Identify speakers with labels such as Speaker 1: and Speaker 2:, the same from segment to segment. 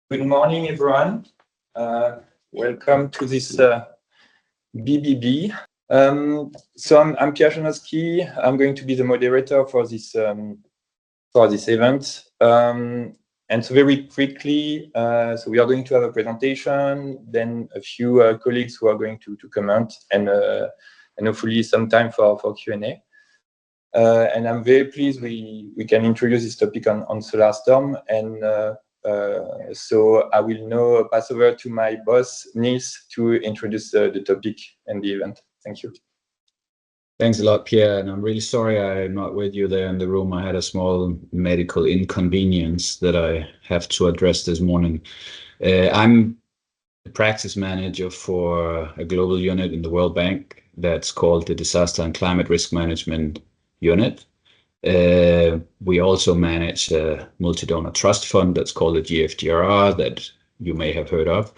Speaker 1: Good morning, everyone. Welcome to this BBB. So I'm Pierre Janowski. I'm going to be the moderator for this event. And so very quickly, so we are going to have a presentation, then a few colleagues who are going to comment, and hopefully some time for Q&A. And I'm very pleased we can introduce this topic on solar storm. And so I will now pass over to my boss, Nils, to introduce the topic and the event. Thank you.
Speaker 2: Thanks a lot, Pierre. And I'm really sorry I'm not with you there in the room. I had a small medical inconvenience that I have to address this morning. I'm the practice manager for a global unit in the World Bank that's called the Disaster and Climate Risk Management Unit. We also manage a multi-donor trust fund that's called the GFGRR that you may have heard of.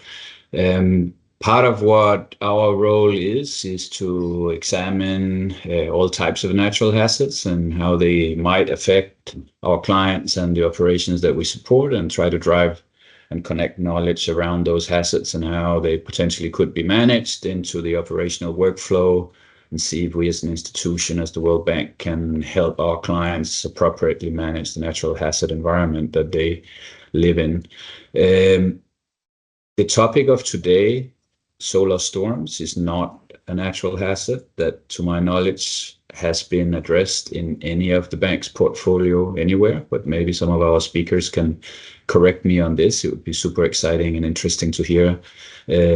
Speaker 2: Part of what our role is to examine all types of natural hazards and how they might affect our clients and the operations that we support, and try to drive and connect knowledge around those hazards and how they potentially could be managed into the operational workflow, and see if we as an institution, as the World Bank, can help our clients appropriately manage the natural hazard environment that they live in. The topic of today, solar storms, is not a natural hazard that, to my knowledge, has been addressed in any of the bank's portfolio anywhere, but maybe some of our speakers can correct me on this. It would be super exciting and interesting to hear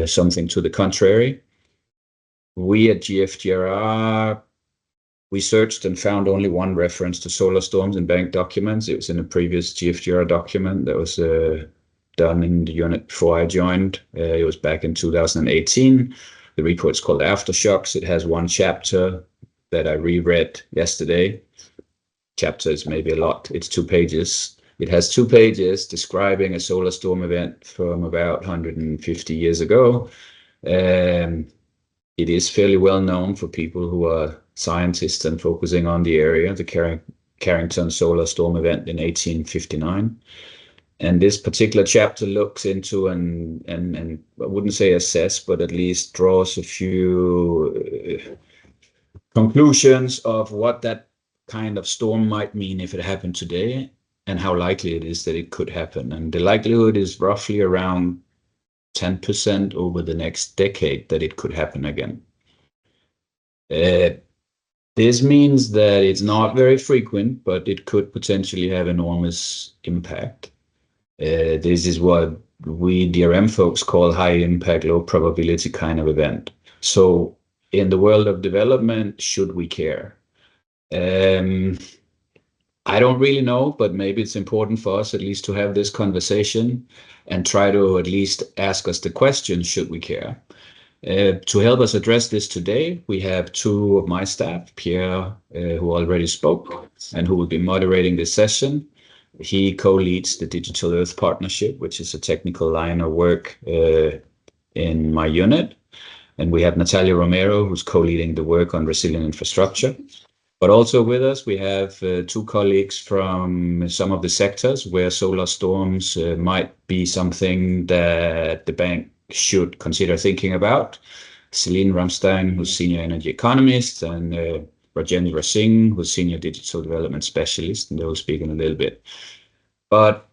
Speaker 2: something to the contrary. We at GFGRR, we searched and found only one reference to solar storms in bank documents. It was in a previous GFGRR document that was done in the unit before I joined. It was back in 2018. The report's called Aftershocks. It has one chapter that I reread yesterday. Chapter is maybe a lot. It's 2 pages. It has 2 pages describing a solar storm event from about 150 years ago. It is fairly well known for people who are scientists and focusing on the area, the Carrington solar storm event in 1859. And this particular chapter looks into and I wouldn't say assess, but at least draws a few conclusions of what that kind of storm might mean if it happened today, and how likely it is that it could happen. And the likelihood is roughly around 10% over the next decade that it could happen again. This means that it's not very frequent, but it could potentially have enormous impact. This is what we DRM folks call high impact, low probability kind of event. So in the world of development, should we care? I don't really know, but maybe it's important for us at least to have this conversation and try to at least ask us the question, should we care? To help us address this today, we have 2 of my staff, Pierre, who already spoke and who will be moderating this session. He co-leads the Digital Earth Partnership, which is a technical line of work in my unit. And we have Natalia Romero, who's co-leading the work on resilient infrastructure. But also with us, we have 2 colleagues from some of the sectors where solar storms might be something that the bank should consider thinking about. Celine Ramstein, who's Senior Energy Economist, and Rajendra Singh, who's Senior Digital Development Specialist, and they'll speak in a little bit. But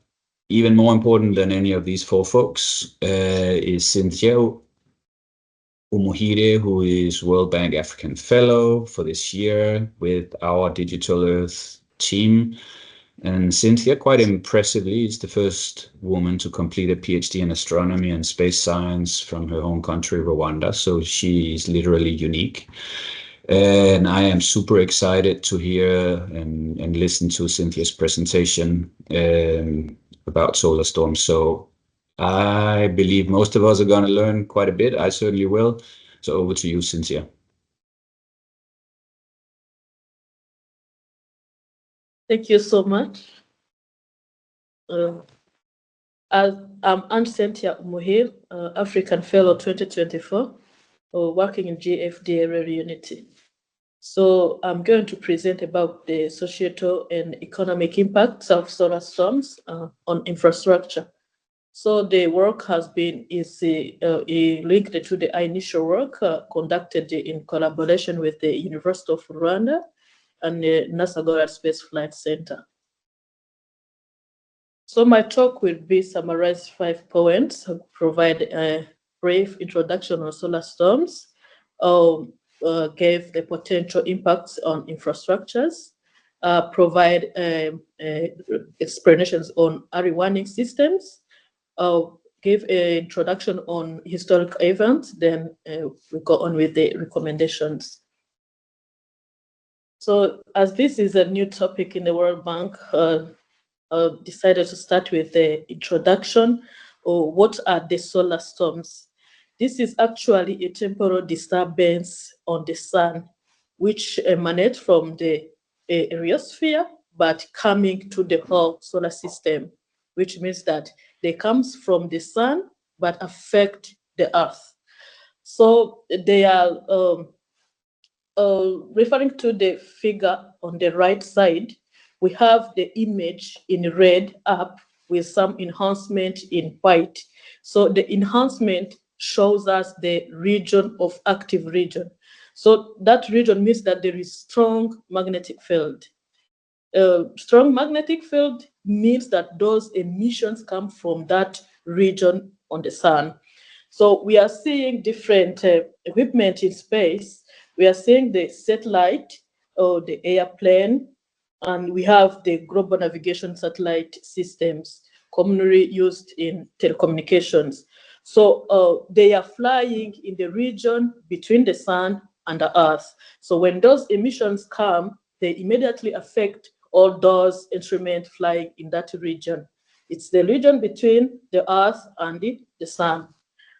Speaker 2: even more important than any of these 4 folks is Cynthia Umuhire, who is World Bank African Fellow for this year with our Digital Earth team. And Cynthia, quite impressively, is the first woman to complete a PhD in astronomy and space science from her home country, Rwanda. So she is literally unique. And I am super excited to hear and listen to Cynthia's presentation about solar storms. So I believe most of us are going to learn quite a bit. I certainly will. So over to you, Cynthia.
Speaker 3: Thank you so much. I'm Cynthia Umuhire, African Fellow 2024, working in GFDRR Unity. So I'm going to present about the societal and economic impacts of solar storms on infrastructure. So the work is linked to the initial work conducted in collaboration with the University of Rwanda and the NASA Goddard Space Flight Center. So my talk will be summarize 5 points, provide a brief introduction on solar storms, gave the potential impacts on infrastructures, provide explanations on early warning systems, give an introduction on historic events, then we go on with the recommendations. So as this is a new topic in the World Bank, decided to start with the introduction or what are the solar storms. This is actually a temporal disturbance on the sun, which emanates from the areosphere, but coming to the whole solar system, which means that they comes from the sun, but affect the earth. So they are referring to the figure on the right side, we have the image in red up with some enhancement in white. So the enhancement shows us the region of active region. So that region means that there is strong magnetic field. Strong magnetic field means that those emissions come from that region on the sun. So we are seeing different equipment in space. We are seeing the satellite or the airplane, and we have the global navigation satellite systems commonly used in telecommunications. So they are flying in the region between the sun and the earth. So when those emissions come, they immediately affect all those instruments flying in that region. It's the region between the earth and the sun.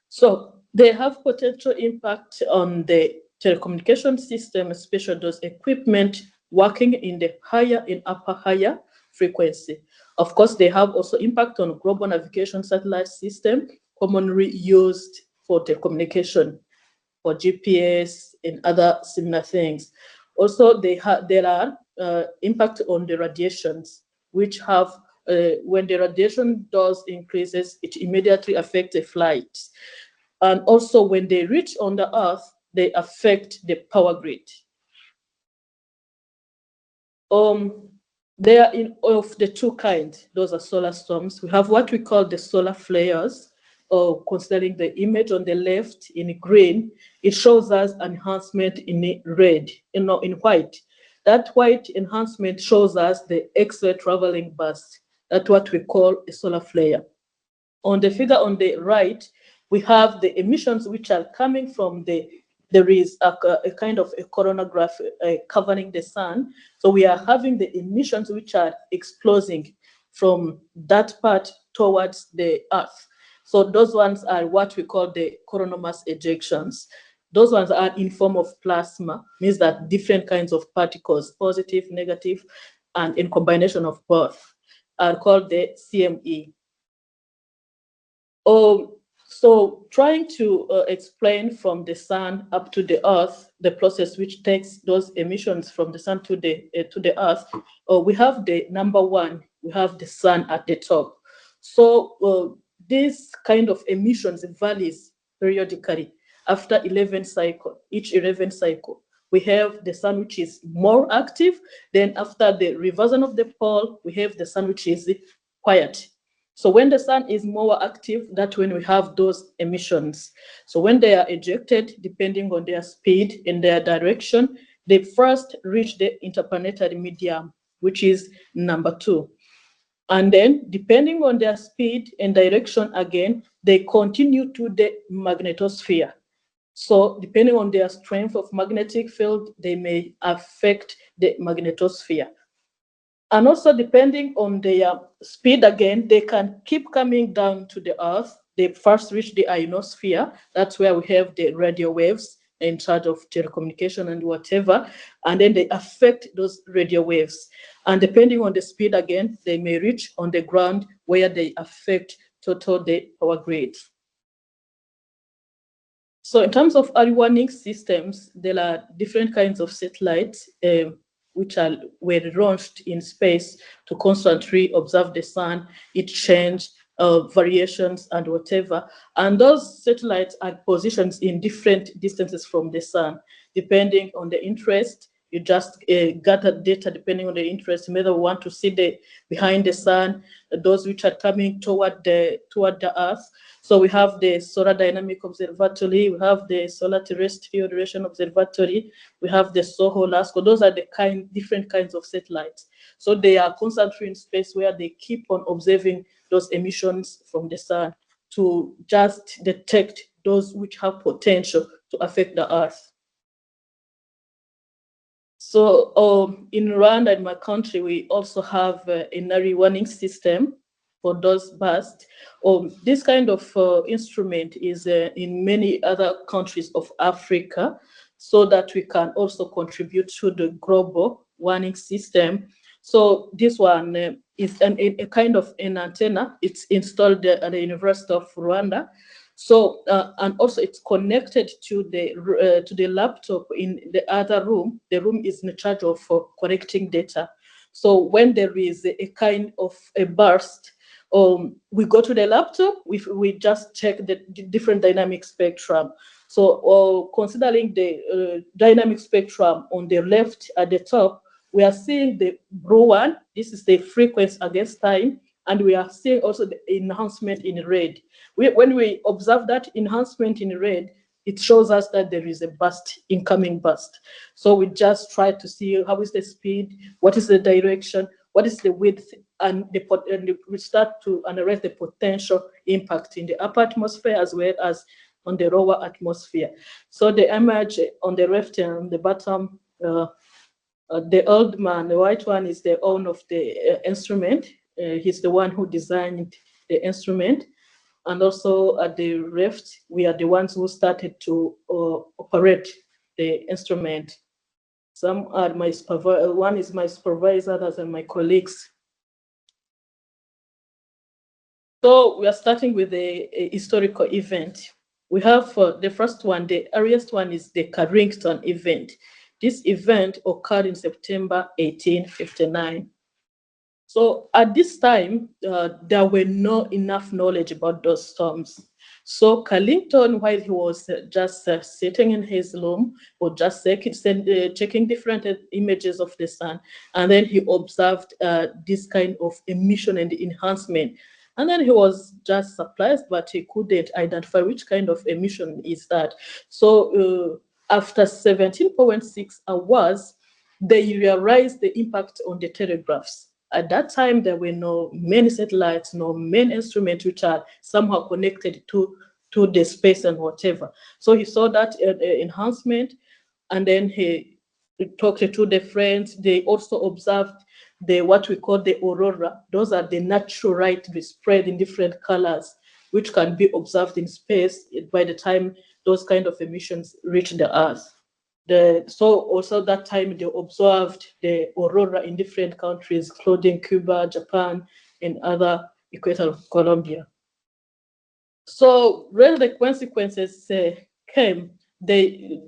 Speaker 3: So they have potential impact on the telecommunication system, especially those equipment working in the higher and upper higher frequency. Of course, they have also impact on global navigation satellite system, commonly used for telecommunication, for GPS and other similar things. Also, there are impact on the radiations, which have, when the radiation dose increases, it immediately affects the flight. And also when they reach on the earth, they affect the power grid. They are of the two kinds. Those are solar storms. We have what we call the solar flares, or considering the image on the left in green, it shows us enhancement in red, in white. That white enhancement shows us the X-ray traveling burst. That's what we call a solar flare. On the figure on the right, we have the emissions which are coming from there is a kind of a coronagraph covering the sun. So we are having the emissions which are exploding from that part towards the earth. So those ones are what we call the coronal mass ejections. Those ones are in form of plasma, means that different kinds of particles, positive, negative, and in combination of both, are called the CME. So trying to explain from the sun up to the earth, the process which takes those emissions from the sun to the earth, we have the number one, we have the sun at the top. So this kind of emissions varies periodically after 11 cycle, each 11 cycle. We have the sun which is more active, then after the reversion of the pole, we have the sun which is quiet. So when the sun is more active, that's when we have those emissions. So when they are ejected, depending on their speed and their direction, they first reach the interplanetary medium, which is number 2. And then depending on their speed and direction again, they continue to the magnetosphere. So depending on their strength of magnetic field, they may affect the magnetosphere. And also depending on their speed again, they can keep coming down to the earth. They first reach the ionosphere. That's where we have the radio waves in charge of telecommunication and whatever. And then they affect those radio waves. And depending on the speed again, they may reach on the ground where they affect total the power grid. So in terms of early warning systems, there are different kinds of satellites which were launched in space to constantly observe the sun, its change, variations and whatever. And those satellites are positioned in different distances from the sun, depending on the interest. You just gather data depending on the interest, whether we want to see the behind the sun, those which are coming toward the Earth. So we have the Solar Dynamic Observatory, we have the Solar Terrestrial Duration Observatory, we have the SOHO, LASCO. Those are the different kinds of satellites. So they are constantly in space where they keep on observing those emissions from the sun to just detect those which have potential to affect the Earth. So in Rwanda, in my country, we also have an early warning system for those bursts. This kind of instrument is in many other countries of Africa, so that we can also contribute to the global warning system. So this one is a kind of an antenna. It's installed at the University of Rwanda. So and also it's connected to the laptop in the other room. The room is in charge of collecting data. So when there is a kind of a burst, we go to the laptop. We just check the different dynamic spectrum. So considering the dynamic spectrum on the left at the top, we are seeing the blue one. This is the frequency against time. And we are seeing also the enhancement in red. When we observe that enhancement in red, it shows us that there is a burst, incoming burst. So we just try to see how is the speed, what is the direction, what is the width, and we start to analyze the potential impact in the upper atmosphere as well as on the lower atmosphere. So the image on the left and the bottom, the old man, the white one, is the owner of the instrument. He's the one who designed the instrument. And also at the left, we are the ones who started to operate the instrument. Some are my supervisor, one is my supervisor, others are my colleagues. So we are starting with a historical event. We have the first one, the earliest one is the Carrington event. This event occurred in September 1859. So at this time, there were not enough knowledge about those storms. So Carrington, while he was just sitting in his room, or just checking different images of the sun, and then he observed this kind of emission and enhancement. And then he was just surprised, but he couldn't identify which kind of emission is that. So after 17.6 hours, they realized the impact on the telegraphs. At that time, there were no many satellites, no main instruments which are somehow connected to the space and whatever. So he saw that enhancement, and then he talked to the friends. They also observed what we call the aurora. Those are the natural light spread in different colors, which can be observed in space by the time those kind of emissions reach the Earth. So also that time they observed the aurora in different countries, including Cuba, Japan, and other equator of Colombia. So when the consequences came,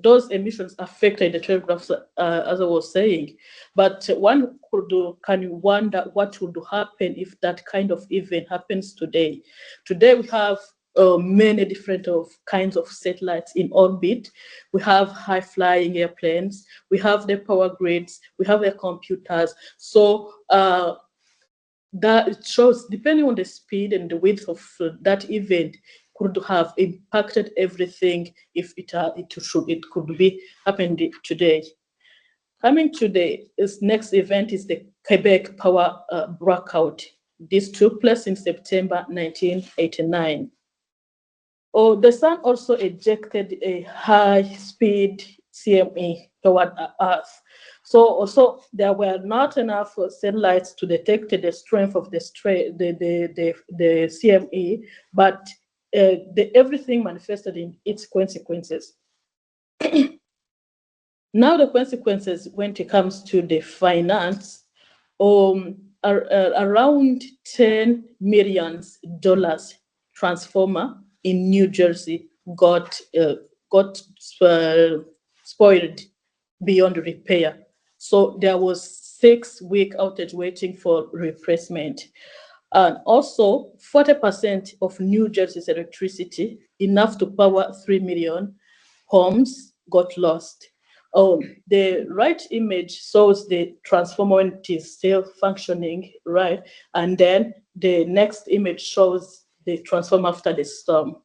Speaker 3: those emissions affected the telegraphs, as I was saying. But one can wonder what would happen if that kind of event happens today. Today we have many different kinds of satellites in orbit. We have high-flying airplanes, we have the power grids, we have the computers. So that it shows, depending on the speed and the width of that event, could have impacted everything if it could be happened today. Coming to this next event is the Québec power blackout. This took place in September 1989. The sun also ejected a high-speed CME toward Earth. So also there were not enough satellites to detect the strength of the CME, but everything manifested in its consequences. Now the consequences when it comes to the finance, around $10 million transformer in New Jersey got spoiled beyond repair. So there was 6-week outage waiting for replacement. And also 40% of New Jersey's electricity, enough to power 3 million homes, got lost. The right image shows the transformer when it is still functioning, right? And then the next image shows the transformer after the storm.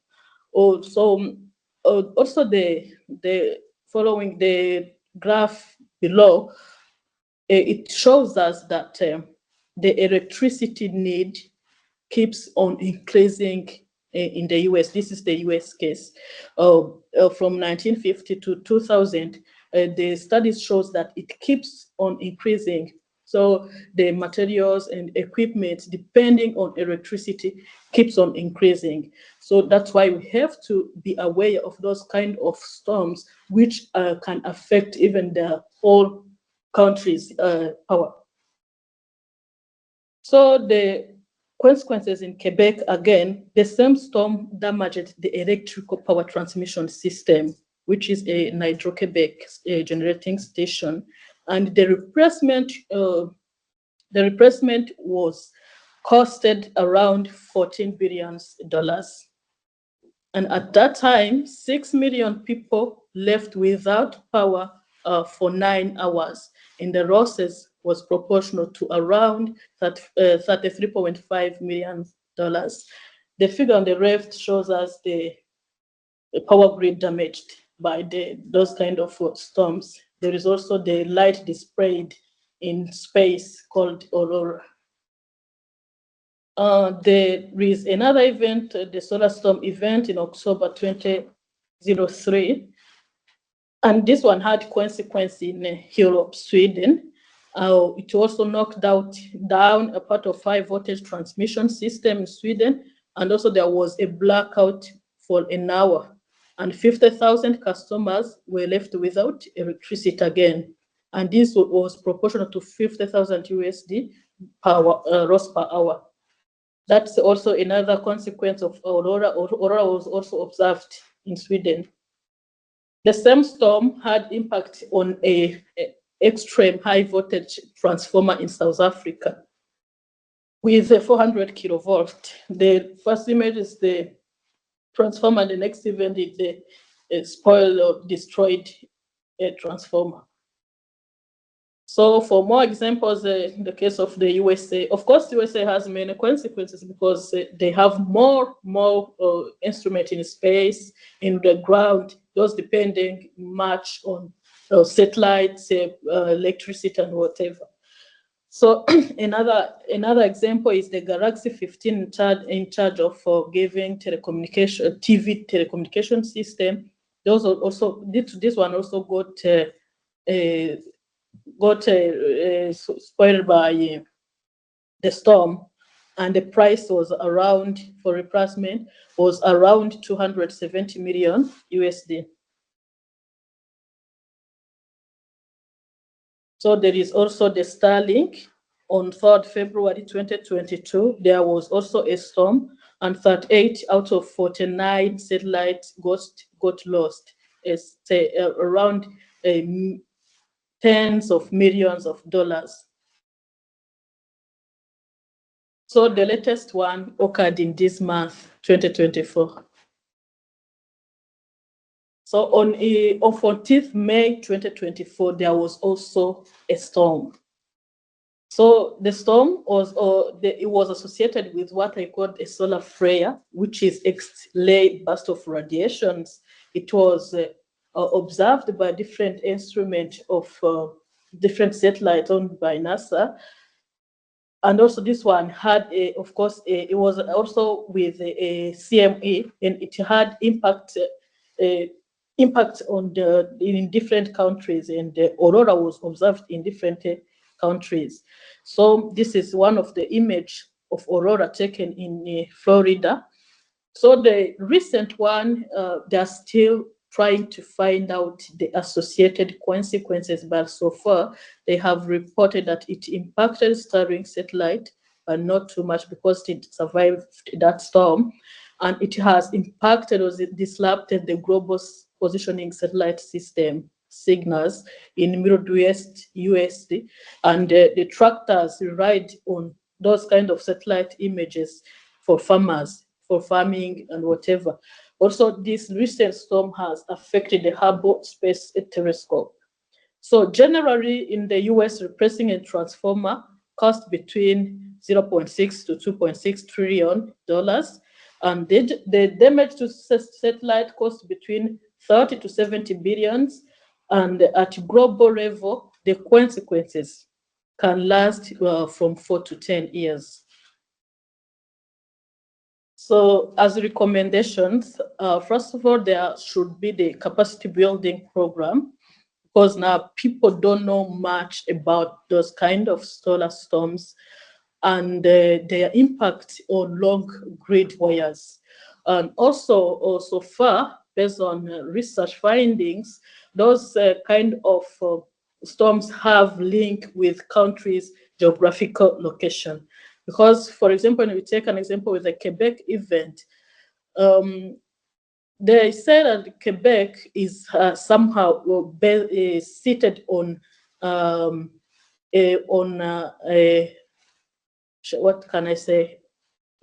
Speaker 3: Also the following the graph below, it shows us that the electricity need keeps on increasing in the US. This is the US case. From 1950 to 2000, the studies shows that it keeps on increasing. So the materials and equipment, depending on electricity, keeps on increasing. So that's why we have to be aware of those kind of storms, which can affect even the whole country's power. So the consequences in Quebec, again, the same storm damaged the electrical power transmission system, which is a Hydro-Québec generating station. And the replacement was costed around $14 billion. And at that time, 6 million people left without power for 9 hours. And the losses was proportional to around $33.5 million. The figure on the left shows us the power grid damaged by those kind of storms. There is also the light displayed in space called aurora. There is another event, the solar storm event in October 2003. And this one had consequence in Europe, Sweden. It also knocked down a part of high voltage transmission system in Sweden. And also there was a blackout for an hour. And 50,000 customers were left without electricity again. And this was proportional to 50,000 USD loss per hour. That's also another consequence of aurora. Aurora was also observed in Sweden. The same storm had impact on a extreme high voltage transformer in South Africa with a 400 kilovolt. The first image is the transformer. The next event is the spoiled or destroyed transformer. So for more examples, in the case of the USA, of course, the USA has many consequences because they have more instruments in space, in the ground, those depending much on satellites, electricity, and whatever. So another example is the Galaxy 15 in charge of giving telecommunication, TV telecommunication system. Those are also, this one also got spoiled by the storm, and the price was around, for replacement, was around 270 million USD. So there is also the Starlink. On 3rd February 2022, there was also a storm, and 38 out of 49 satellites got lost. It's around tens of millions of dollars. So the latest one occurred in this month, 2024. So on 14th May 2024, there was also a storm. So the storm was, it was associated with what I called a solar flare, which is X-ray burst of radiations. It was observed by different instruments of different satellites owned by NASA. And also this one had, of course, it was also with a CME, and it had impact on in different countries, and the aurora was observed in different countries. So this is one of the image of aurora taken in Florida. So the recent one, they're still trying to find out the associated consequences, but so far they have reported that it impacted Starlink satellite, but not too much because it survived that storm, and it has impacted or disrupted the global positioning satellite system signals in Midwest US, and the tractors ride on those kind of satellite images for farmers, for farming and whatever. Also, this recent storm has affected the Hubble Space Telescope. So generally in the US, replacing a transformer costs between 0.6 to 2.6 trillion dollars, and the damage to satellite costs between 30 to 70 billions, and at global level, the consequences can last from 4 to 10 years. So as recommendations, first of all, there should be the capacity building program, because now people don't know much about those kind of solar storms and their impact on long grid wires. And also, so far, based on research findings, those kind of storms have link with countries' geographical location. Because, for example, when we take an example with the Quebec event, they say that Quebec is somehow seated on what can I say,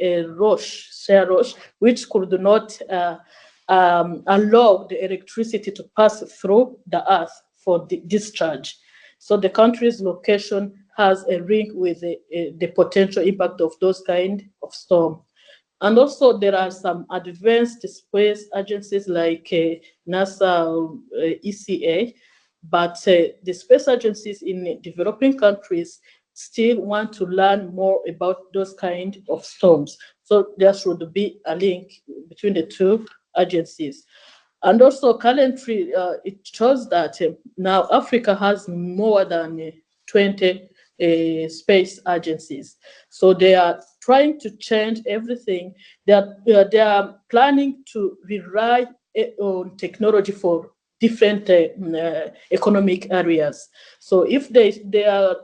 Speaker 3: a roche, which could not allow the electricity to pass through the earth for the discharge. So the country's location has a link with the potential impact of those kind of storm. And also there are some advanced space agencies like NASA, ECA, but the space agencies in developing countries still want to learn more about those kind of storms. So there should be a link between the two agencies. And also currently, it shows that now Africa has more than 20 space agencies. So they are trying to change everything. They are planning to rely on technology for different economic areas. So if they are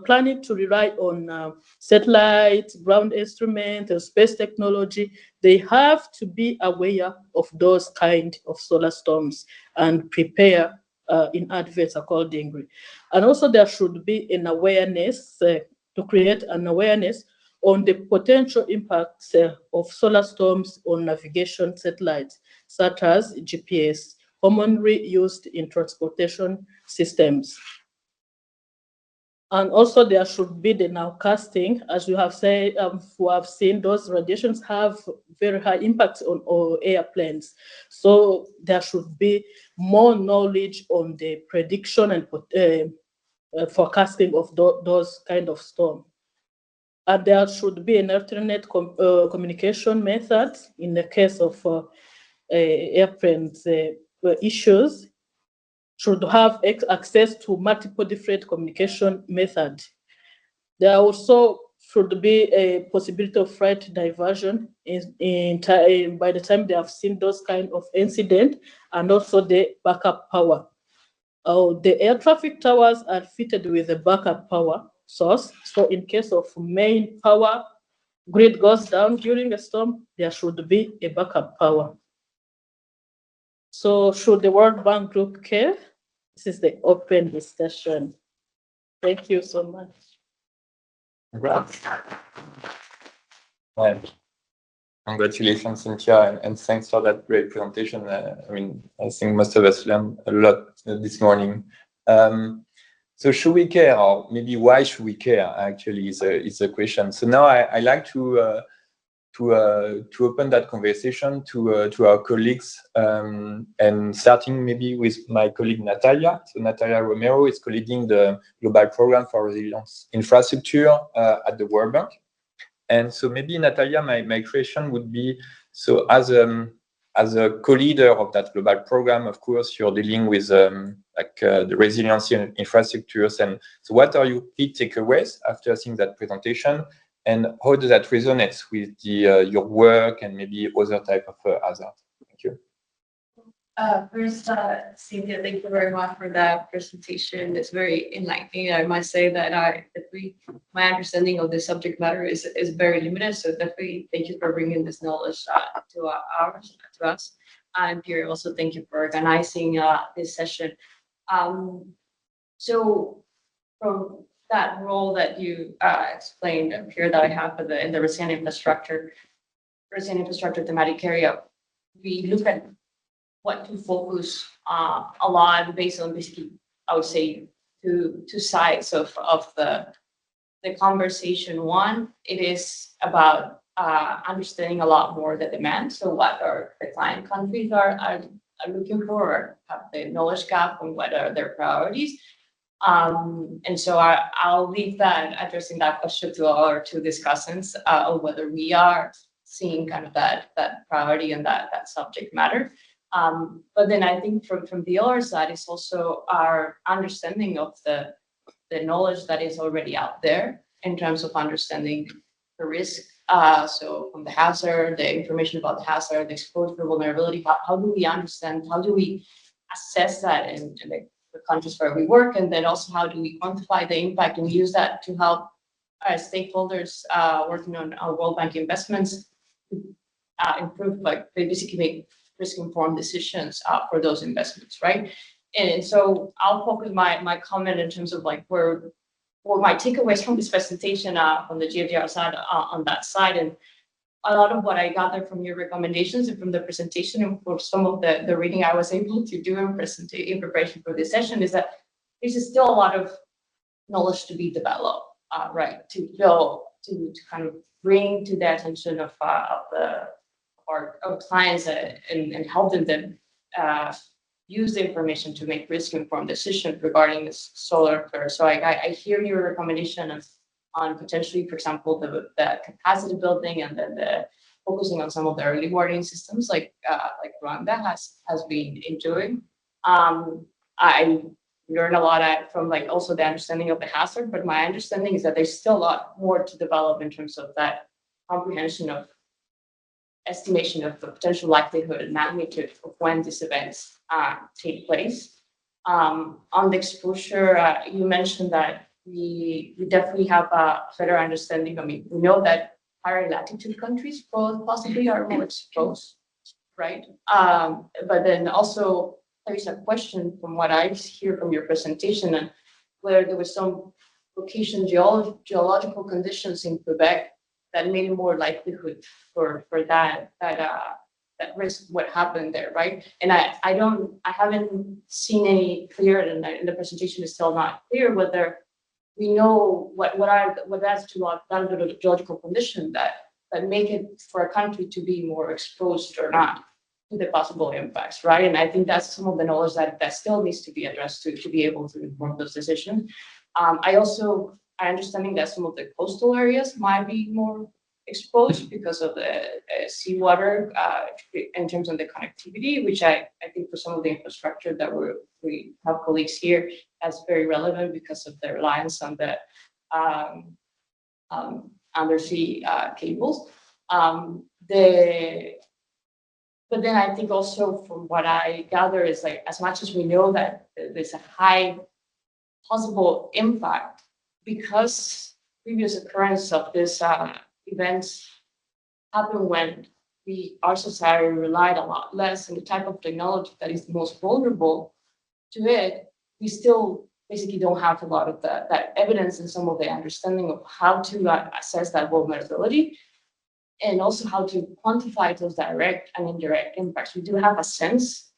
Speaker 3: planning to rely on satellites, ground instruments, and space technology, they have to be aware of those kind of solar storms and prepare in advance accordingly. And also there should be an awareness, to create an awareness on the potential impacts of solar storms on navigation satellites, such as GPS, commonly used in transportation systems. And also there should be the nowcasting, as we have said, we have seen those radiations have very high impacts on our airplanes. So there should be more knowledge on the prediction and forecasting of those kind of storms. And there should be an alternate communication method in the case of airplanes issues, should have access to multiple different communication methods. There also should be a possibility of flight diversion by the time they have seen those kind of incident, and also the backup power. The air traffic towers are fitted with a backup power source. So in case of main power grid goes down during a storm, there should be a backup power. So should the World Bank Group care? This is the open discussion. Thank you so much.
Speaker 1: Congratulations, Cynthia, and thanks for that great presentation. I think most of us learned a lot this morning. So should we care, or maybe why should we care? Actually, is a question. So now I like to open that conversation to our colleagues, and starting maybe with my colleague Natalia. So Natalia Romero is co-leading the Global Program for Resilience Infrastructure at the World Bank. And so maybe Natalia, my question would be, so as a co-leader of that global program, of course, you're dealing with the resiliency infrastructures. And so what are your key takeaways after seeing that presentation? And how does that resonate with your work and maybe other type of hazard? Thank you.
Speaker 4: First, Cynthia, thank you very much for that presentation. It's very enlightening. I must say that my understanding of the subject matter is very limited. So definitely, thank you for bringing this knowledge to us. And Pierre, also thank you for organizing this session. So from that role that you explained here that I have for in the resilient infrastructure thematic area, we look at what to focus a lot based on basically, I would say, two sides of the conversation. One, it is about understanding a lot more the demand. So what are the client countries are looking for, or have the knowledge gap on what are their priorities. And so I'll leave that addressing that question to our two discussants on whether we are seeing kind of that priority and that subject matter. But then I think from the other side is also our understanding of the knowledge that is already out there in terms of understanding the risk. So from the hazard, the information about the hazard, the exposure, vulnerability, how do we understand, how do we assess that in the countries where we work, and then also how do we quantify the impact and use that to help our stakeholders working on our World Bank investments improve, like they basically make risk-informed decisions for those investments, right? And so I'll focus my comment in terms of like where my takeaways from this presentation from the GFDR side on that side, and a lot of what I gathered from your recommendations and from the presentation and for some of the reading I was able to do in preparation for this session is that there's still a lot of knowledge to be developed, right? To kind of bring to the attention of our clients and help them use the information to make risk-informed decisions regarding this solar curve. So I hear your recommendation on potentially, for example, the capacity building and then the focusing on some of the early warning systems like Rwanda has been doing. I learned a lot from like also the understanding of the hazard, but my understanding is that there's still a lot more to develop in terms of that comprehension of estimation of the potential likelihood and magnitude of when these events take place. On the exposure, you mentioned that we definitely have a better understanding. I mean, we know that higher latitude countries possibly are more exposed, right? But then also there is a question from what I hear from your presentation and whether there was some location geological conditions in Québec that made it more likelihood for that risk what happened there, right? And I haven't seen any clear, and the presentation is still not clear whether we know what that's geological condition that make it for a country to be more exposed or not to the possible impacts, right? And I think that's some of the knowledge that still needs to be addressed to be able to inform those decisions. I understanding that some of the coastal areas might be more exposed because of the seawater in terms of the connectivity, which I think for some of the infrastructure that we have colleagues here, that's very relevant because of the reliance on the undersea cables. But then I think also from what I gather is like as much as we know that there's a high possible impact because previous occurrence of this events happen when our society relied a lot less on the type of technology that is most vulnerable to it. We still basically don't have a lot of that evidence and some of the understanding of how to assess that vulnerability and also how to quantify those direct and indirect impacts. We do have a sense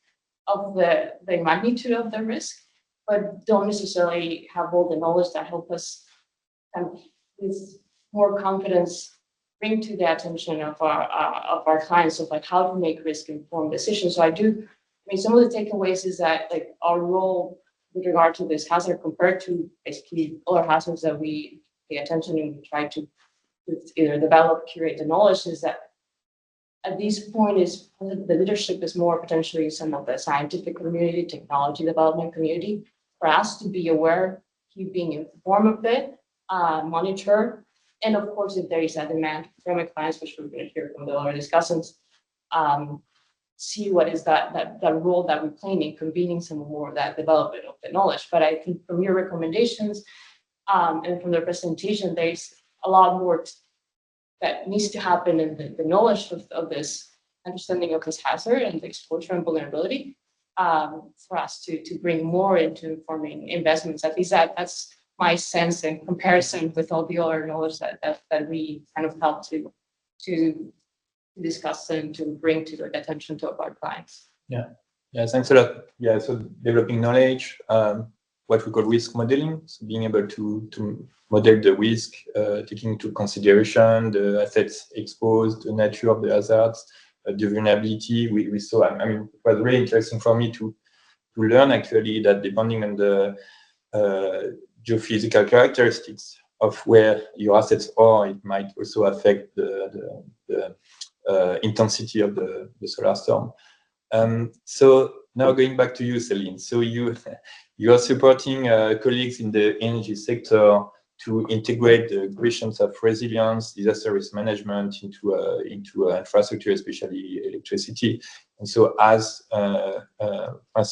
Speaker 4: of the magnitude of the risk, but don't necessarily have all the knowledge that help us kind of with more confidence bring to the attention of our clients of like how to make risk-informed decisions. So I mean, some of the takeaways is that like our role with regard to this hazard compared to basically other hazards that we pay attention and try to either develop, curate the knowledge is that at this point is the leadership is more potentially some of the scientific community, technology development community, for us to be aware, keep being informed of it, monitor, and of course, if there is a demand from our clients, which we're going to hear from the other discussants, see what is that role that we're playing in convening some more of that development of the knowledge. But I think from your recommendations and from the presentation, there's a lot more that needs to happen in the knowledge of this understanding of this hazard and the exposure and vulnerability for us to bring more into informing investments. At least that's my sense in comparison with all the other knowledge that we kind of help to discuss and to bring to the attention to our clients.
Speaker 1: Yeah, thanks a lot. Yeah, so developing knowledge, what we call risk modeling, so being able to model the risk, taking into consideration the assets exposed, the nature of the hazards, the vulnerability. We saw, I mean, it was really interesting for me to learn actually that depending on the geophysical characteristics of where your assets are, it might also affect the intensity of the solar storm. So now going back to you, Celine. So you are supporting colleagues in the energy sector to integrate the questions of resilience, disaster risk management into infrastructure, especially electricity. And so as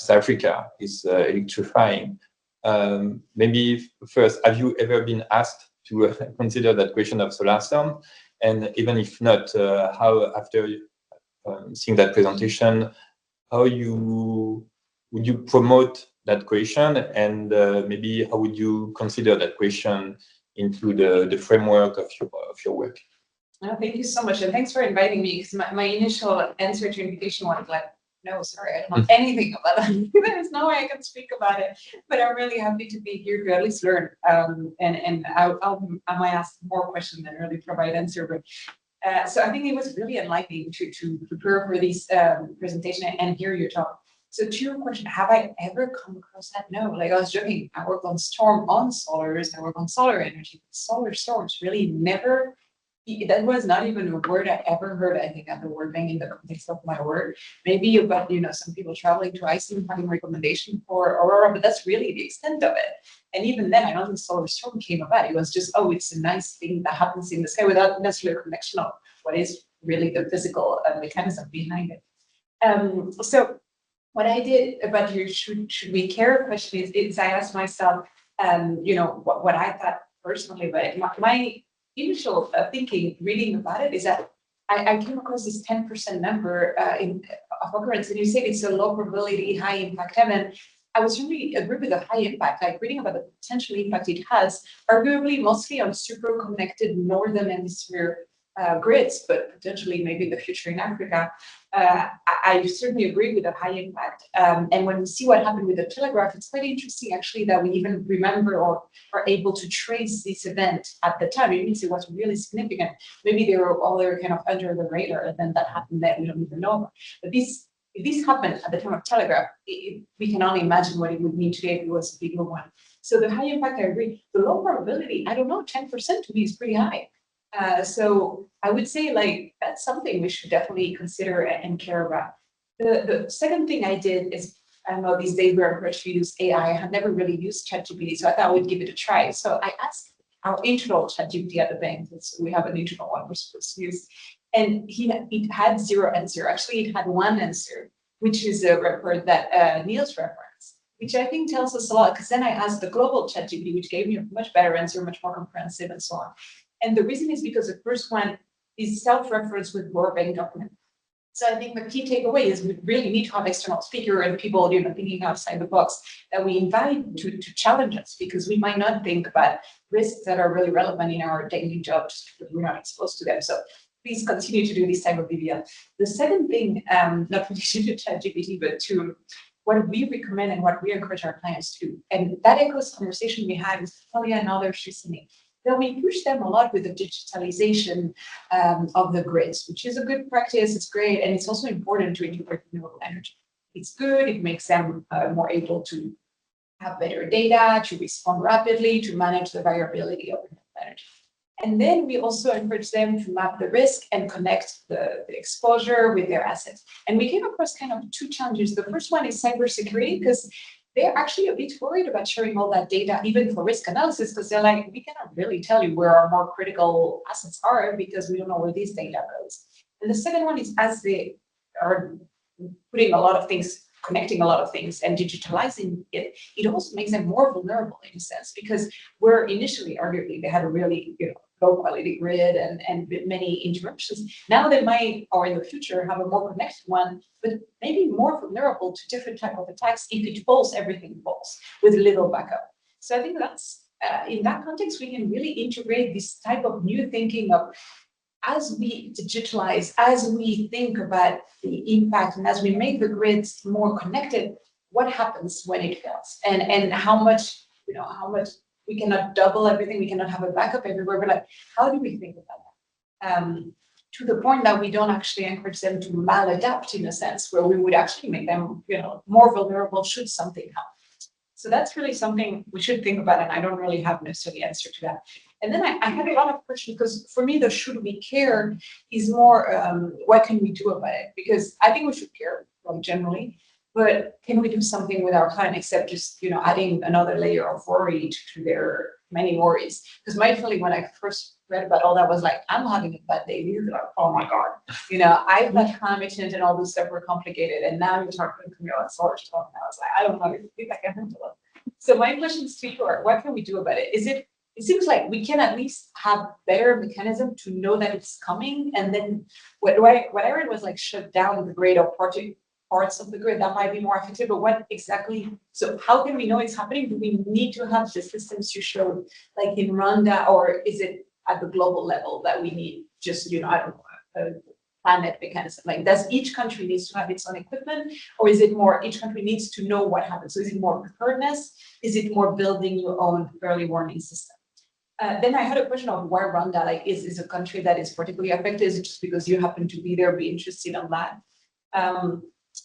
Speaker 1: Africa is electrifying, maybe first, have you ever been asked to consider that question of solar storm? And even if not, how, after seeing that presentation, how would you promote that question, and maybe how would you consider that question into the framework of your work?
Speaker 5: Oh, thank you so much, and thanks for inviting me, because my initial answer to invitation was like, no, sorry, I don't know anything about that. There's no way I can speak about it, but I'm really happy to be here to at least learn. And I might ask more questions than really provide answer. But so I think it was really enlightening to prepare for this presentation and hear your talk. So to your question, have I ever come across that? No, like I was joking, I work on solars, I work on solar energy, solar storms really never. That was not even a word I ever heard, I think, at the World Bank in the context of my work. Maybe about, some people traveling to Iceland having recommendation for aurora, but that's really the extent of it. And even then, I don't think solar storm came about. It was just, it's a nice thing that happens in the sky without necessarily a connection of what is really the physical mechanism behind it. So what I did about your should we care question is I asked myself, what I thought personally, but my initial thinking, reading about it, is that I came across this 10% number of occurrence, and you said it's a low probability, high impact event. I was really agree with the high impact, like reading about the potential impact it has, arguably mostly on super connected northern hemisphere grids, but potentially maybe in the future in Africa. I certainly agree with the high impact. And when we see what happened with the telegraph, it's quite interesting actually that we even remember or are able to trace this event at the time. It means it was really significant. Maybe they were all kind of under the radar event that happened that we don't even know about. But if this happened at the time of telegraph, we can only imagine what it would mean today if it was a bigger one. So the high impact, I agree. The low probability, I don't know, 10% to me is pretty high. So I would say like that's something we should definitely consider and care about. The second thing I did is, I don't know, these days we're encouraged to use AI. I had never really used ChatGPT, so I thought I would give it a try. So I asked our internal ChatGPT at the bank. We have an internal one we're supposed to use, and it had zero answer. Actually, it had one answer, which is a report that Niels referenced, which I think tells us a lot, because then I asked the global ChatGPT, which gave me a much better answer, much more comprehensive, and so on. And the reason is because the first one is self-reference with World Bank document. So I think the key takeaway is we really need to have external speaker and people, thinking outside the box that we invite to challenge us, because we might not think about risks that are really relevant in our daily job just because we're not exposed to them. So please continue to do this type of video. The second thing, not related to ChatGPT, but to what we recommend and what we encourage our clients to do. And that echoes conversation we had with Talia and others recently. Then we push them a lot with the digitalization of the grids, which is a good practice. It's great. And it's also important to integrate renewable energy. It's good. It makes them more able to have better data, to respond rapidly, to manage the variability of renewable energy. And then we also encourage them to map the risk and connect the exposure with their assets. And we came across kind of two challenges. The first one is cybersecurity, because they're actually a bit worried about sharing all that data, even for risk analysis, because they're like, we cannot really tell you where our more critical assets are because we don't know where this data goes. And the second one is, as they are putting a lot of things, connecting a lot of things and digitalizing it, it also makes them more vulnerable in a sense, because where initially, arguably, they had a really low quality grid and many interruptions. Now they might, or in the future, have a more connected one, but maybe more vulnerable to different type of attacks if it falls, everything falls with little backup. So I think that's in that context, we can really integrate this type of new thinking of, as we digitalize, as we think about the impact, and as we make the grids more connected, what happens when it fails, and how much, how much we cannot double everything, we cannot have a backup everywhere, but like, how do we think about that? To the point that we don't actually encourage them to maladapt, in a sense, where we would actually make them, more vulnerable should something happen. So that's really something we should think about, and I don't really have necessarily answer to that. And then I had a lot of questions, because for me, the should we care is more, what can we do about it? Because I think we should care, generally, but can we do something with our client except just, adding another layer of worry to their many worries? Because my feeling when I first read about all that was like, I'm having a bad day. You're like, oh my God, I thought climate change and all this stuff were complicated, and now you're talking to me about solar storm. And I was like, I don't know if I can handle it. So my questions to you are, what can we do about it? It seems like we can at least have better mechanism to know that it's coming, and then what I read was like shut down the grid or parts of the grid. That might be more effective, but what exactly? So how can we know it's happening? Do we need to have the systems you showed, like in Rwanda, or is it at the global level that we need just, I don't know, a planet mechanism? Like, does each country needs to have its own equipment, or is it more each country needs to know what happens? So is it more preparedness? Is it more building your own early warning system? Then I had a question of why Rwanda, like, is a country that is particularly affected? Is it just because you happen to be there, be interested in that?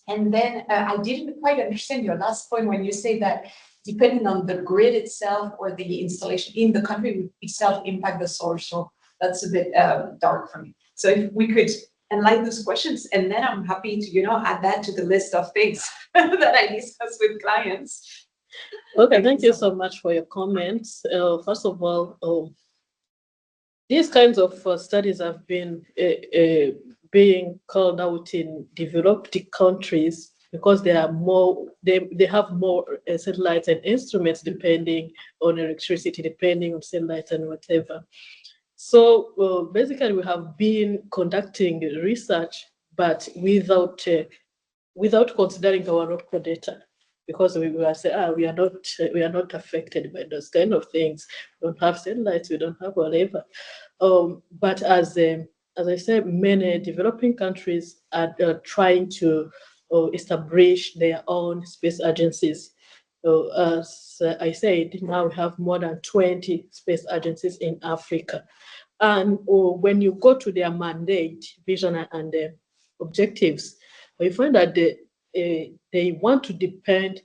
Speaker 5: And then I didn't quite understand your last point when you say that depending on the grid itself or the installation in the country itself impact the source. So that's a bit dark for me. So if we could enlighten those questions, and then I'm happy to, add that to the list of things that I discuss with clients.
Speaker 3: Okay, thank you so much for your comments. First of all, these kinds of studies have been being called out in developed countries because they are more, they have more satellites and instruments depending on electricity, depending on satellites and whatever. So basically, we have been conducting research, but without considering our local data, because we will say, we are not affected by those kind of things. We don't have satellites, we don't have whatever. But as I said, many developing countries are trying to establish their own space agencies. As I said, now we have more than 20 space agencies in Africa. And when you go to their mandate, vision, and objectives, you find that they want to depend,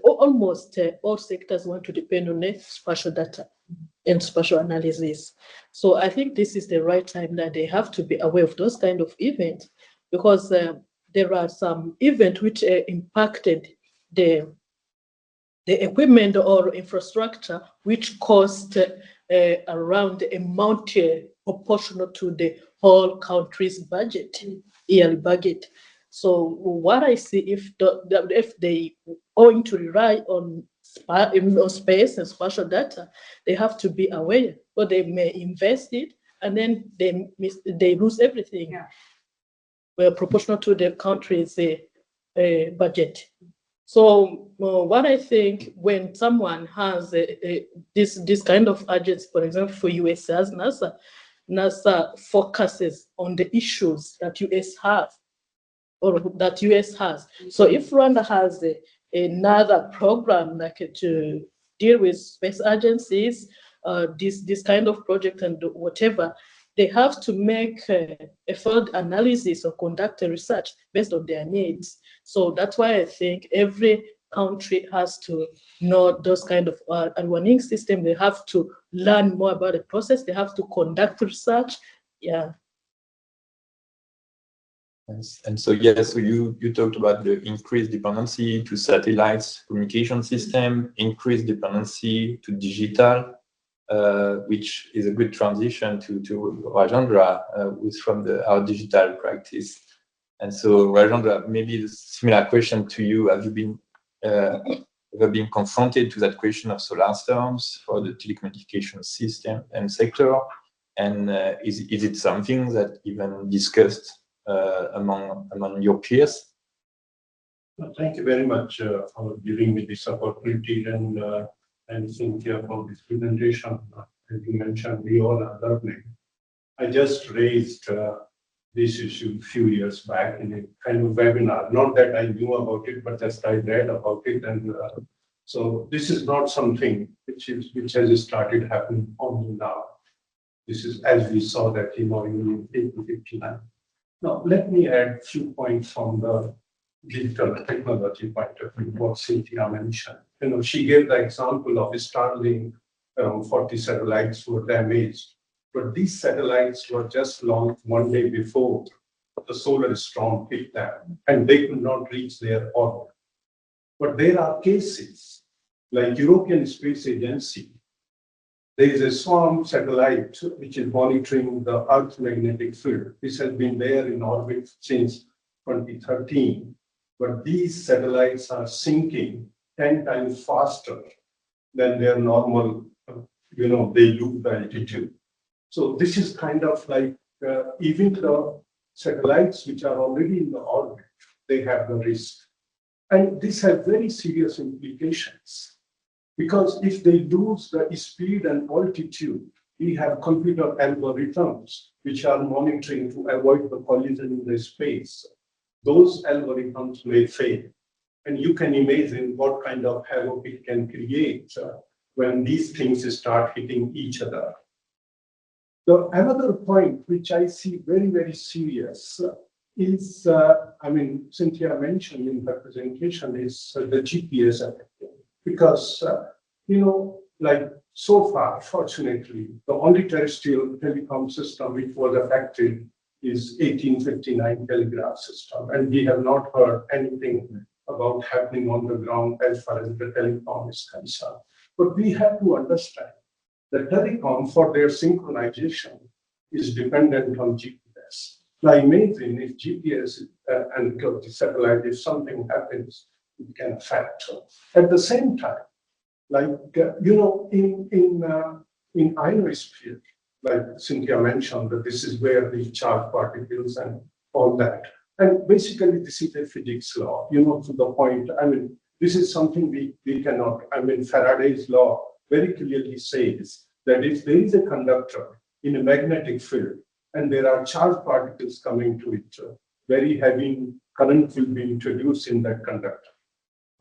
Speaker 3: almost all sectors want to depend on spatial data and spatial analysis. So I think this is the right time that they have to be aware of those kind of events, because there are some events which impacted the equipment or infrastructure, which cost around a amount proportional to the whole country's budget, yearly budget. So what I see, if they going to rely on space and spatial data, they have to be aware, or they may invest it and then they lose everything.
Speaker 5: Yeah.
Speaker 3: Well, proportional to the country's budget. So what I think, when someone has this kind of agency, for example, for US as NASA focuses on the issues that US has, or that US has. So if Rwanda has another program like to deal with space agencies, this kind of project and whatever, they have to make a field analysis or conduct a research based on their needs. So that's why I think every country has to know those kind of warning system. They have to learn more about the process. They have to conduct research. Yeah.
Speaker 1: And so, yes, so you talked about the increased dependency to satellites, communication system, increased dependency to digital, which is a good transition to Rajendra, who's from our digital practice. And so, Rajendra, maybe a similar question to you. Have you been ever been confronted to that question of solar storms for the telecommunication system and sector? And is it something that even discussed among your peers?
Speaker 6: Well, thank you very much for giving me this opportunity. And and Cynthia for this presentation. As you mentioned, we all are learning. I just raised this issue a few years back in a kind of webinar. Not that I knew about it, but just I read about it. And so this is not something which has started happening only now. This is as we saw that in 1859. Now, let me add a few points from the digital technology point of view, what Cynthia mentioned. She gave the example of Starlink, around 40 satellites were damaged. But these satellites were just launched one day before the solar storm hit them, and they could not reach their orbit. But there are cases like European Space Agency. There is a swarm satellite which is monitoring the Earth's magnetic field. This has been there in orbit since 2013. But these satellites are sinking 10 times faster than their normal, they lose the altitude. So this is kind of like even the satellites which are already in the orbit, they have the risk. And this has very serious implications because if they lose the speed and altitude, we have computer algorithms which are monitoring to avoid the collision in the space. Those algorithms may fail. And you can imagine what kind of havoc it can create when these things start hitting each other. Another point which I see very, very serious is, Cynthia mentioned in her presentation, is the GPS effect. Because, so far, fortunately, the only terrestrial telecom system which was affected is 1859 telegraph system. And we have not heard anything about happening on the ground as far as the telecom is concerned. But we have to understand the telecom for their synchronization is dependent on GPS. Now imagine if GPS and the satellite, if something happens, it can affect. At the same time, in ionosphere, like Cynthia mentioned, that this is where the charged particles and all that. And basically, this is a physics law, to the point. This is something we cannot, Faraday's law very clearly says that if there is a conductor in a magnetic field and there are charged particles coming to it, very heavy current will be introduced in that conductor.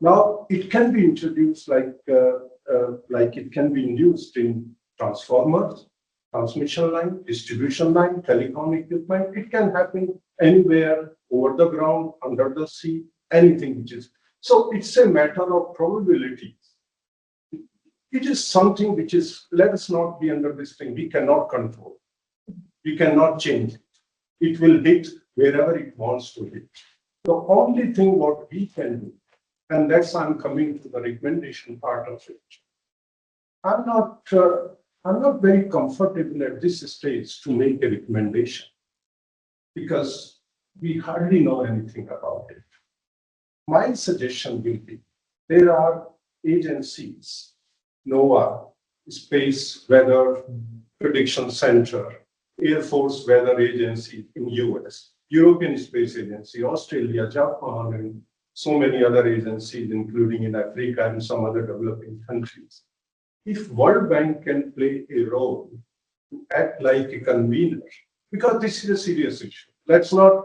Speaker 6: Now, it can be introduced like it can be induced in transformers, transmission line, distribution line, telecom equipment. It can happen anywhere, over the ground, under the sea, anything which is. So it's a matter of probabilities. It is something which is, let us not be under this thing, we cannot control. We cannot change it. It will hit wherever it wants to hit. The only thing what we can do, and that's I'm coming to the recommendation part of it. I'm not very comfortable at this stage to make a recommendation because we hardly know anything about it. My suggestion will be, there are agencies, NOAA, Space Weather Prediction Center, Air Force Weather Agency in US, European Space Agency, Australia, Japan, and so many other agencies, including in Africa and some other developing countries. If World Bank can play a role to act like a convener, because this is a serious issue. Let's not,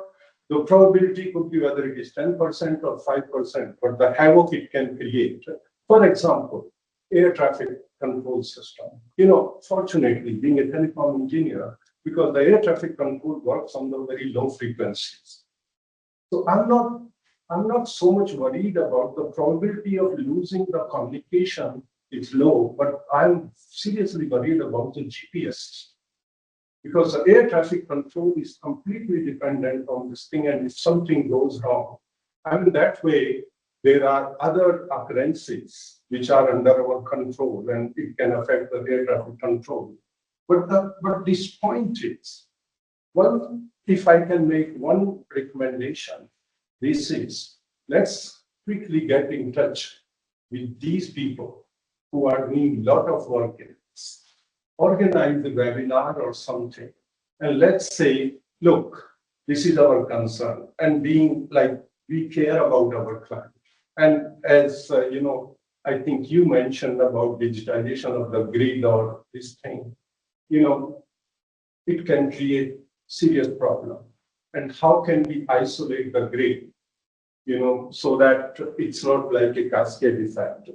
Speaker 6: the probability could be whether it is 10% or 5%, but the havoc it can create. For example, air traffic control system. Fortunately, being a telecom engineer, because the air traffic control works on the very low frequencies. So I'm not so much worried about the probability of losing the communication. It's low, but I'm seriously worried about the GPS. Because the air traffic control is completely dependent on this thing, and if something goes wrong, that way, there are other occurrences which are under our control, and it can affect the air traffic control. But this point is, well, if I can make one recommendation, this is, let's quickly get in touch with these people who are doing a lot of work in this. Organize a webinar or something, and let's say, look, this is our concern, and being like, we care about our client. And as I think you mentioned about digitalization of the grid or this thing, it can create serious problem. And how can we isolate the grid, so that it's not like a cascade effect?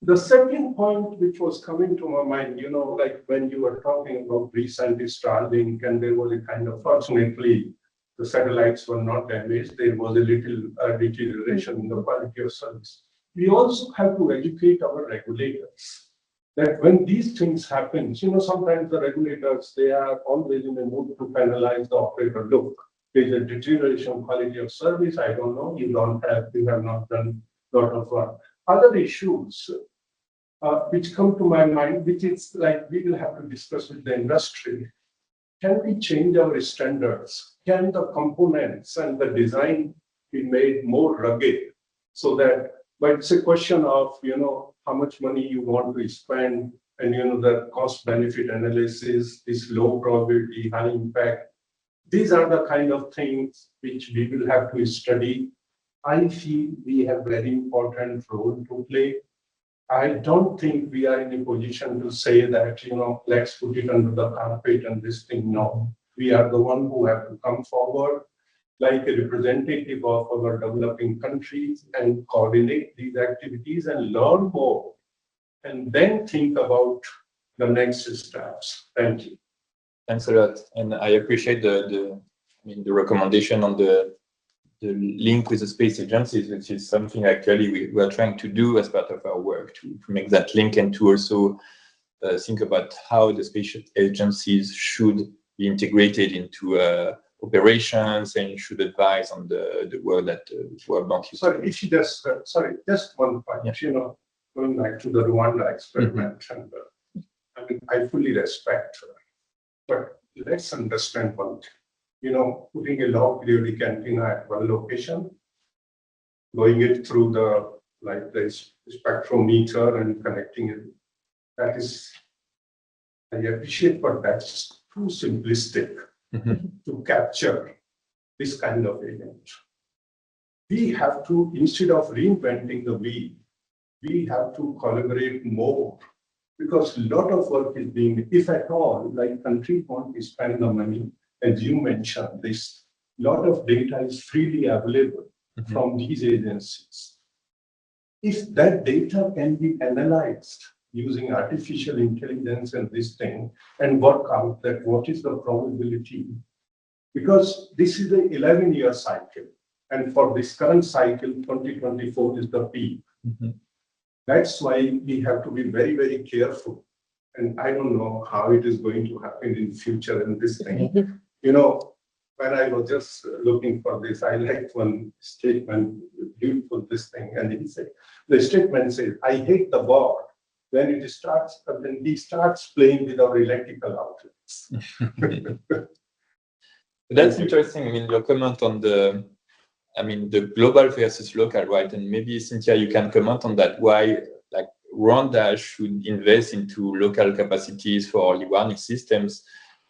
Speaker 6: The second point which was coming to my mind, like when you were talking about recent Starlink, and there was a kind of, fortunately, the satellites were not damaged. There was a little deterioration in the quality of service. We also have to educate our regulators that when these things happen, sometimes the regulators, they are always in a mood to penalize the operator. Look, there's a deterioration in quality of service. I don't know, you have not done a lot of work. Other issues which come to my mind, which is like we will have to discuss with the industry. Can we change our standards? Can the components and the design be made more rugged so that, but it's a question of, how much money you want to spend and, the cost benefit analysis, this low probability, high impact. These are the kind of things which we will have to study. I feel we have very important role to play. I don't think we are in a position to say that, let's put it under the carpet and this thing. No, we are the one who have to come forward like a representative of our developing countries and coordinate these activities and learn more and then think about the next steps. Thank you.
Speaker 1: Thanks a lot. And I appreciate the recommendation on the link with the space agencies, which is something actually we are trying to do as part of our work to make that link and to also think about how the space agencies should be integrated into operations and should advise on the work that World Bank is.
Speaker 6: Sorry, if you just one point. Yeah. Going back to the Rwanda experiment, and I fully respect her, but let's understand one thing. Putting a low periodic antenna at one location, going it through the spectrometer and connecting it. That is, I appreciate, but that's too simplistic to capture this kind of event. We have to, instead of reinventing the wheel, we have to collaborate more, because a lot of work is being, if at all, like countries want to spend the money, as you mentioned, this lot of data is freely available from these agencies. If that data can be analyzed using artificial intelligence and this thing, and work out that what is the probability, because this is an 11-year cycle, and for this current cycle, 2024 is the peak. That's why we have to be very, very careful. And I don't know how it is going to happen in future in this thing. When I was just looking for this, I liked one statement, beautiful this thing, and the statement says, I hate the board when he starts playing with our electrical outlets.
Speaker 1: That's interesting. Your comment on the global versus local, right? And maybe Cynthia, you can comment on that. Why, Rwanda should invest into local capacities for early warning systems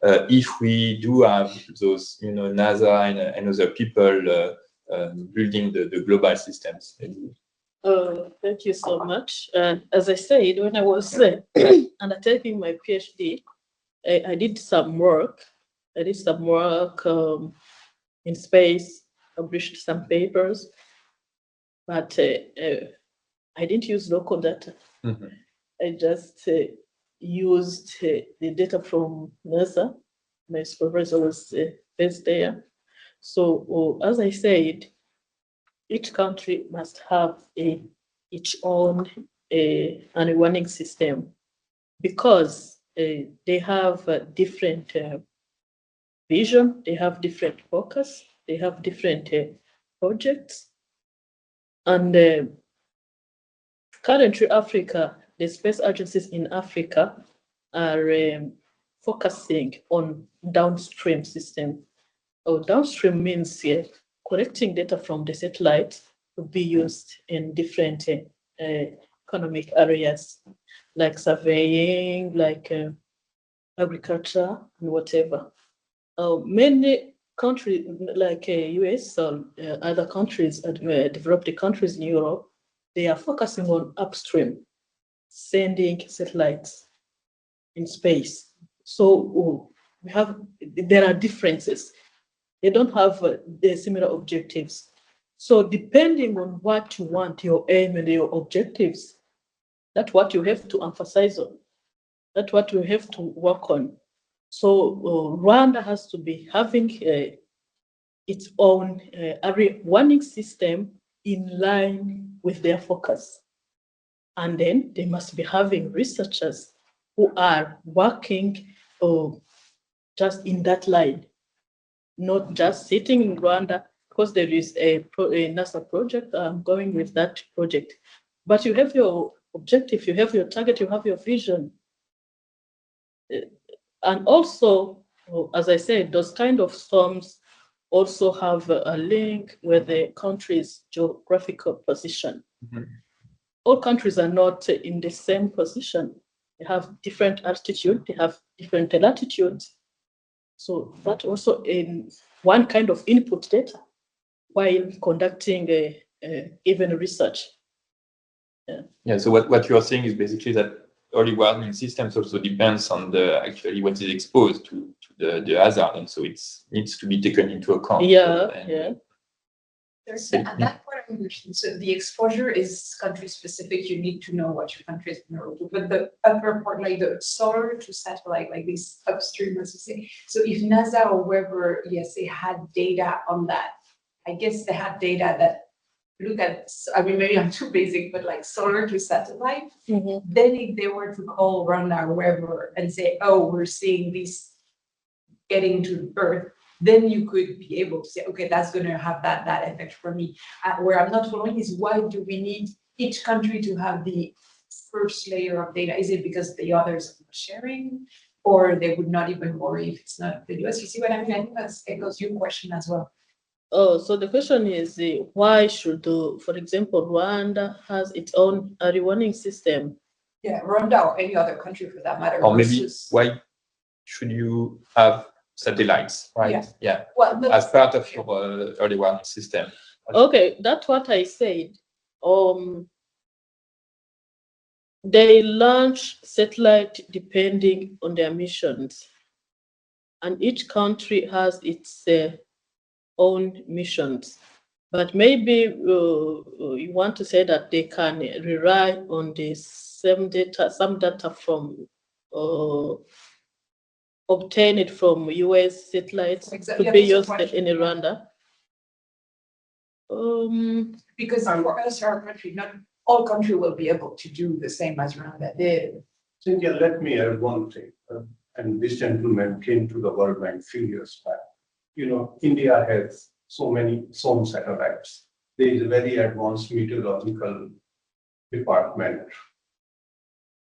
Speaker 1: if we do have those, NASA and other people building the global systems.
Speaker 3: Thank you so much. As I said, when I was undertaking my PhD, I did some work. In space, published some papers, but I didn't use local data. I just used the data from NASA. My supervisor was based there. So as I said, each country must have its own early warning system, because they have different vision, they have different focus, they have different projects. And currently Africa, the space agencies in Africa are focusing on downstream system. Downstream means collecting data from the satellite to be used in different economic areas, like surveying, like agriculture, and whatever. Many countries like US or other countries, developed countries in Europe, they are focusing on upstream, sending satellites in space. So there are differences. They don't have the similar objectives. So depending on what you want, your aim and your objectives, that's what you have to emphasize on. That's what you have to work on. So Rwanda has to be having its own area warning system in line with their focus. And then they must be having researchers who are working just in that line, not just sitting in Rwanda, because there is a NASA project. I'm going with that project. But you have your objective, you have your target, you have your vision. And also, as I said, those kind of storms also have a link with the country's geographical position. Mm-hmm. All countries are not in the same position. They have different altitude, they have different latitudes. So that also in one kind of input data while conducting even research.
Speaker 1: Yeah. So what you are saying is basically that early warning systems also depends on actually what is exposed to the hazard, and so it needs to be taken into account.
Speaker 3: Yeah.
Speaker 5: There's at that point I understand. So the exposure is country specific. You need to know what your country is going to do. But the upper part, like the solar to satellite, like this upstream, as you say. So if NASA or whoever, yes, they had data on that. I guess they had data that look at, I mean, maybe I'm too basic, but like solar to satellite. Mm-hmm. Then if they were to call Rwanda or wherever and say, oh, we're seeing this getting to Earth, then you could be able to say, okay, that's going to have that effect for me. Where I'm not following is why do we need each country to have the first layer of data? Is it because the others are sharing, or they would not even worry if it's not the US? You see what I mean? I think that echoes your question as well.
Speaker 3: Oh, so the question is, why should, for example, Rwanda has its own early warning system?
Speaker 5: Yeah, Rwanda or any other country for that matter.
Speaker 1: Or maybe why should you have satellites, right? Yeah. Well, as part of your early warning system.
Speaker 3: Okay, that's what I said. They launch satellite depending on their missions, and each country has its own missions. But maybe you want to say that they can rely on the same data, some data from obtained from US satellites to be used in Rwanda.
Speaker 5: Because for us, our country, not all country will be able to do the same as Rwanda did.
Speaker 6: Cynthia, let me add one thing. And this gentleman came to the World Bank a few years back. You know, India has so many satellites. There is a very advanced meteorological department.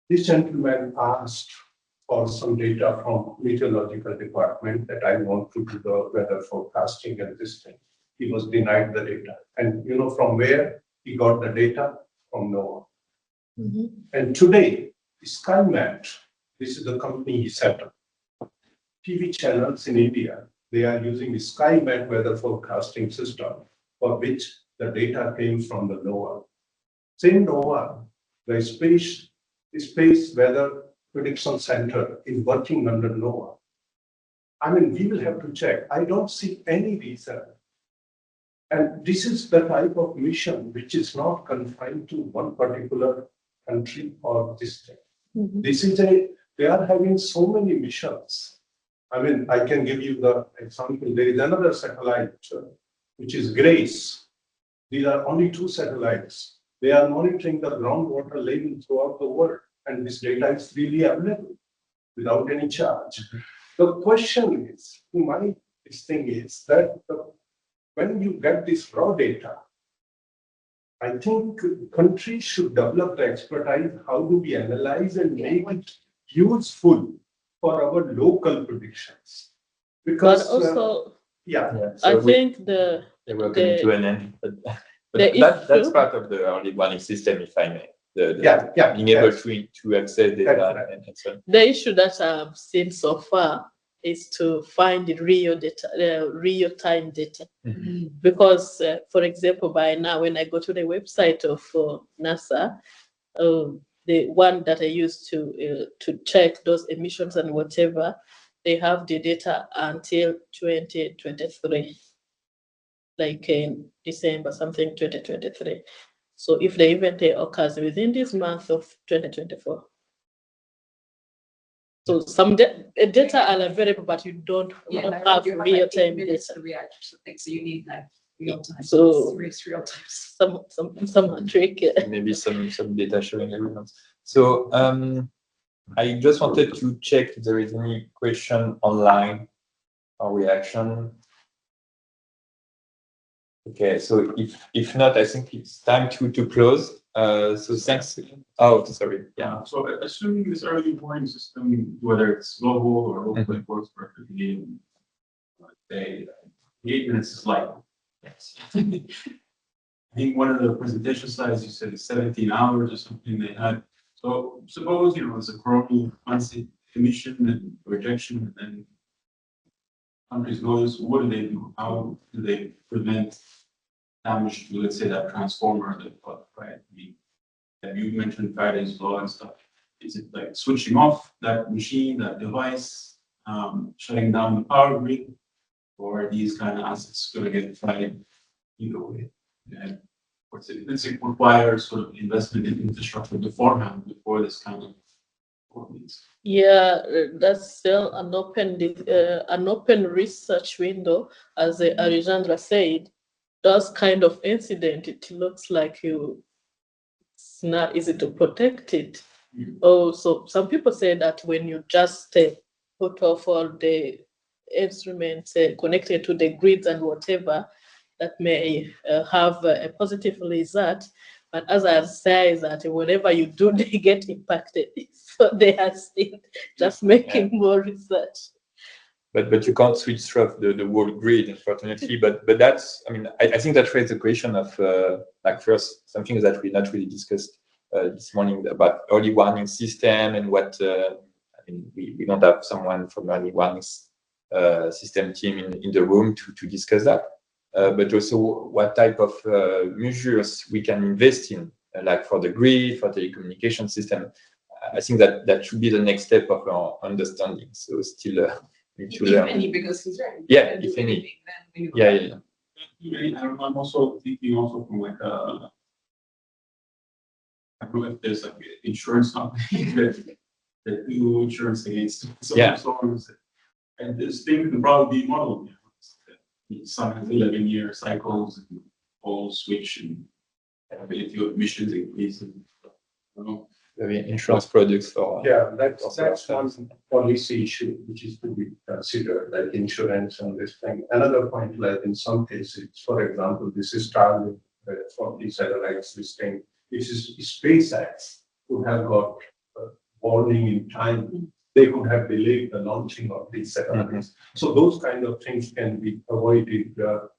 Speaker 6: This gentleman asked for some data from meteorological department that I want to do the weather forecasting and this thing. He was denied the data. And you know from where he got the data? From NOAA. Mm-hmm. And today, SkyMat, this is the company he set up. TV channels in India, they are using the SkyMat weather forecasting system for which the data came from the NOAA. Same NOAA, the Space Weather Prediction Center is working under NOAA. I mean, we will have to check. I don't see any reason. And this is the type of mission which is not confined to one particular country or district. Mm-hmm. They are having so many missions. I mean, I can give you the example. There is another satellite, which is GRACE. These are only 2 satellites. They are monitoring the groundwater level throughout the world. And this data is freely available without any charge. Mm-hmm. The question is, this thing is that when you get this raw data, I think countries should develop the expertise. How do we analyze and make it useful for our local predictions? Because
Speaker 3: but also,
Speaker 1: so
Speaker 3: I think
Speaker 1: we're coming to an end. But that's part of the early warning system, if I may. Being able to access data and so on.
Speaker 3: The issue that I've seen so far is to find the real data, real-time data. Because, for example, by now, when I go to the website of NASA, the one that I use to check those emissions and whatever, they have the data until 2023, like in December, something 2023. So if the event occurs within this month of 2024, so some data are available, but you don't have real-time data.
Speaker 5: To react to something, so you need that real time.
Speaker 3: So
Speaker 5: it's real time.
Speaker 3: Some trick.
Speaker 1: Maybe some data showing everyone. So I just wanted to check if there is any question online or reaction. Okay, so if not, I think it's time to close. So thanks. Oh, sorry. Yeah.
Speaker 7: So assuming this early warning system, whether it's global or local, works perfectly in, say, 8 minutes is light. Yes. I think one of the presentation slides you said is 17 hours or something they had. So suppose it's a coronal massive emission and rejection, and then countries notice. What do they do? How do they prevent damage to, let's say, that transformer that got, right? I mean, you mentioned Faraday's law and stuff. Is it like switching off that machine, that device, shutting down the power grid, or are these kind of assets going to get fried either way? And does it require sort of investment in infrastructure beforehand before this kind of happens?
Speaker 3: Yeah, that's still an open research window, as Alexandra said. Those kind of incident, it looks like it's not easy to protect it. Oh, so some people say that when you just put off all the instruments connected to the grids and whatever, that may have a positive result. But as I say, that whenever you do, they get impacted. So they are still just making more research.
Speaker 1: But you can't switch off the whole grid, unfortunately. But that's, I mean, I think that raises the question of like first something that we not really discussed this morning about early warning system and what I mean, we don't have someone from early warning system team in the room to discuss that. But also what type of measures we can invest in, like for the grid, for the telecommunication system. I think that should be the next step of our understanding. So still need to learn.
Speaker 5: If any, because he's right.
Speaker 1: Yeah, if any. Yeah.
Speaker 7: I'm also thinking also from like I don't know if there's like insurance company that do insurance against some storms, and this thing can probably be modeled. Some have 11-year cycles and all switch and ability of emissions increase.
Speaker 1: Insurance products for
Speaker 6: that's one policy issue which is to be considered, like insurance and this thing. Another point, like in some cases, for example, this is traveling for the satellites. This thing, this is SpaceX who have got warning in time. They could have delayed the launching of these satellites. So those kind of things can be avoided. A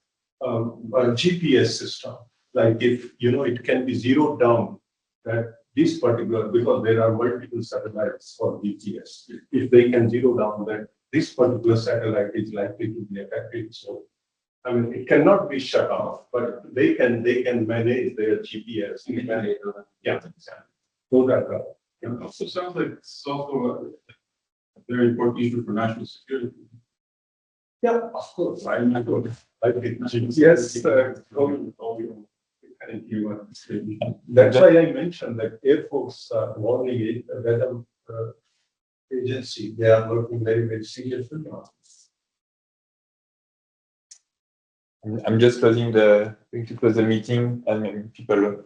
Speaker 6: GPS system, like if it can be zeroed down that this particular, because there are multiple satellites for GPS. If they can zero down that this particular satellite is likely to be affected, so I mean it cannot be shut off, but they can manage their GPS. So that
Speaker 7: it also sounds like it's also a very important issue for national security.
Speaker 6: Yeah, of course. That's why I mentioned that Air Force warning weather agency, they are working very, very seriously on this.
Speaker 1: I'm just going to close the meeting. I mean, people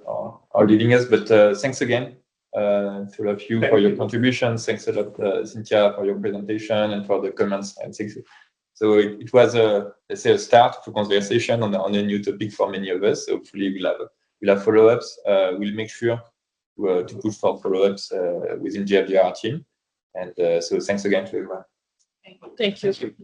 Speaker 1: are leaving us, but thanks again to all of you for your contributions. Thanks a lot, Cynthia, for your presentation and for the comments. And thanks. So it was let's say a start of a conversation on a new topic for many of us. So hopefully we'll have follow-ups. We'll make sure to push for follow-ups within GFDR team. And so thanks again to everyone.
Speaker 3: Thank you.